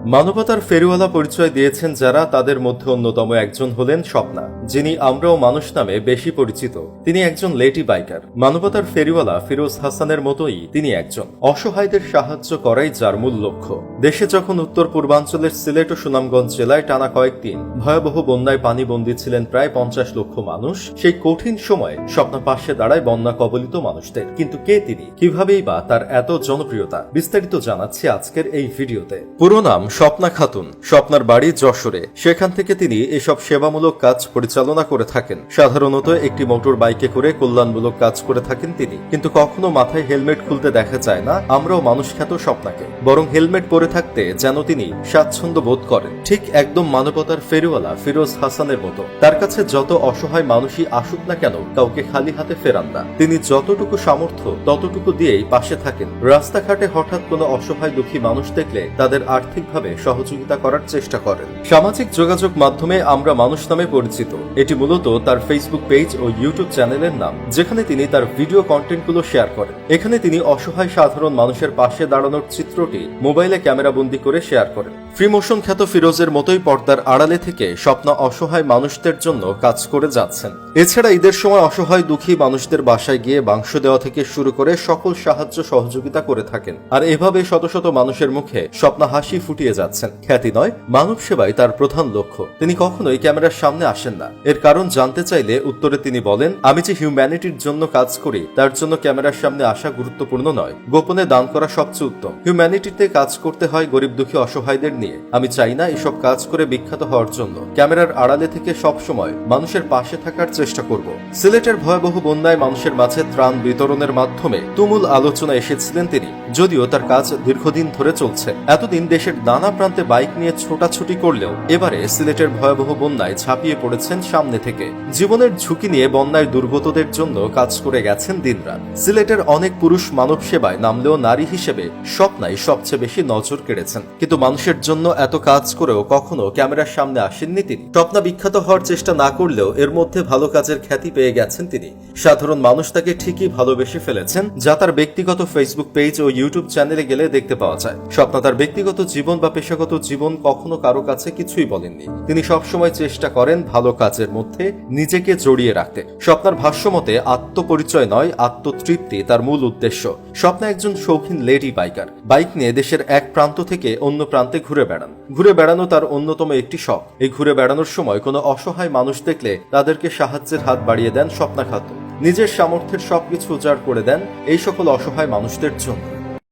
মানবতার ফেরিওয়ালা পরিচয় দিয়েছেন যারা, তাদের মধ্যে অন্যতম একজন হলেন স্বপ্না, যিনি আমরাও মানুষ নামে বেশি পরিচিত। তিনি একজন লেডি বাইকার। মানবতার ফেরিওয়ালা ফিরোজ হাসানের মতোই তিনি একজন অসহায়দের সাহায্য করাই যার মূল লক্ষ্য। দেশে যখন উত্তর পূর্বাঞ্চলের সিলেট ও সুনামগঞ্জ জেলায় টানা কয়েকদিন ভয়াবহ বন্যায় পানিবন্দী ছিলেন প্রায় 50 লক্ষ মানুষ, সেই কঠিন সময়ে স্বপ্না পাশে দাঁড়ায় বন্যা কবলিত মানুষদের। কিন্তু কে তিনি, কিভাবেই বা তার এত জনপ্রিয়তা, বিস্তারিত জানাচ্ছি আজকের এই ভিডিওতে। পুরো নাম স্বপ্না খাতুন। স্বপ্নার বাড়ি যশোরে। সেখান থেকে তিনি এসব সেবামূলক কাজ পরিচালনা করে থাকেন। সাধারণত একটি মোটর বাইকে করে কল্যাণমূলক কাজ করে থাকেন তিনি, কিন্তু কখনো মাথায় হেলমেট খুলতে দেখা যায় না আমরাও মানুষ খ্যাত স্বপ্নাকে। বরং হেলমেট পরে থাকতে যেন তিনি স্বাচ্ছন্দ্য বোধ করেন, ঠিক একদম মানবতার ফেরিওয়ালা ফিরোজ হাসানের মতো। তার কাছে যত অসহায় মানুষই আসুক না কেন, কাউকে খালি হাতে ফেরান না। তিনি যতটুকু সামর্থ্য ততটুকু দিয়েই পাশে থাকেন। রাস্তাঘাটে হঠাৎ কোনো অসহায় দুঃখী মানুষ দেখলে তাদের আর্থিকভাবে সহযোগিতা করার চেষ্টা করেন। সামাজিক যোগাযোগ মাধ্যমে আমরা মানুষ নামে পরিচিত। এটি মূলত তার ফেসবুক পেজ ও ইউটিউব চ্যানেলের নাম, যেখানে তিনি তার ভিডিও কন্টেন্টগুলো শেয়ার করেন। এখানে তিনি অসহায় সাধারণ মানুষের পাশে দাঁড়ানোর চিত্রটি মোবাইলে ক্যামেরাবন্দি করে শেয়ার করেন। ফ্রি মোশন খ্যাত ফিরোজের মতোই পর্দার আড়ালে থেকে স্বপ্না অসহায় মানুষদের জন্য কাজ করে যাচ্ছেন। এছাড়া ঈদের সময় অসহায় দুঃখী মানুষদের বাসায় গিয়ে মাংস দেওয়া থেকে শুরু করে সকল সাহায্য সহযোগিতা করে থাকেন। আর এভাবে শত শত মানুষের মুখে স্বপ্না হাসি ফুটিয়ে যাচ্ছেন। খ্যাতি নয়, মানব সেবাই তার প্রধান লক্ষ্য। তিনি কখনোই ক্যামেরার সামনে আসেন না। এর কারণ জানতে চাইলে উত্তরে তিনি বলেন, আমি যে হিউম্যানিটির জন্য কাজ করি তার জন্য ক্যামেরার সামনে আসা গুরুত্বপূর্ণ নয়, গোপনে দান করা সবচেয়ে উত্তম। হিউম্যানিটিতে কাজ করতে হয় গরিব দুঃখী অসহায়দের নিয়ে। আমি চাই না এসব কাজ করে বিখ্যাত হওয়ার জন্য। ক্যামেরার আড়ালে থেকে সব সময় মানুষের পাশে থাকার চেষ্টা করব। সিলেটের ভয়াবহ বন্যায় মানুষের মাঝে ত্রাণ বিতরণের মাধ্যমে তুমুল আলোচনা এসেছিলেন তিনি, যদিও তার কাজ দীর্ঘদিন ধরে চলছে। এতদিন দেশের নানা প্রান্তে বাইক নিয়ে ছোটাছুটি করলেও এবারে সিলেটের ভয়াবহ বন্যায় ঝাঁপিয়ে পড়েছেন সামনে থেকে। জীবনের ঝুঁকি নিয়ে বন্যায় দুর্গতদের জন্য কাজ করে গেছেন দিনরাত। সিলেটের অনেক পুরুষ মানব সেবায় নামলেও নারী হিসেবে স্বপ্নাই সবচেয়ে বেশি নজর কেড়েছেন। কিন্তু মানুষের জন্য এত কাজ করেও কখনো ক্যামেরার সামনে আসেননি তিনি। স্বপ্না বিখ্যাত হওয়ার চেষ্টা না করলেও এর মধ্যে ভালো কাজের খ্যাতি পেয়ে গেছেন তিনি। সাধারণ মানুষ তাকে ঠিকই ভালোবেসে ফেলেছেন, যা তার ব্যক্তিগত ফেসবুক পেজ ও ইউটিউব চ্যানেলে গেলে দেখতে পাওয়া যায়। স্বপ্না তার ব্যক্তিগত জীবন বা পেশাগত জীবন কখনো কারো কাছে কিছুই বলেননি। তিনি সবসময় চেষ্টা করেন ভালো কাজের মধ্যে নিজেকে জড়িয়ে রাখতে। স্বপ্নার ভাষ্যমতে আত্মপরিচয় নয়, আত্মতৃপ্তি তার মূল উদ্দেশ্য। স্বপ্না একজন শৌখিন লেডি বাইকার। বাইক নিয়ে দেশের এক প্রান্ত থেকে অন্য প্রান্তে ঘুরে বেড়ান। ঘুরে বেড়ানো তার অন্যতম একটি শখ। এই ঘুরে বেড়ানোর সময় কোনো অসহায় মানুষ দেখলে তাদেরকে সাহায্যের হাত বাড়িয়ে দেন স্বপ্না খাতুন। নিজের সামর্থ্যের সবকিছু উজাড় করে দেন এই সকল অসহায় মানুষদের জন্য।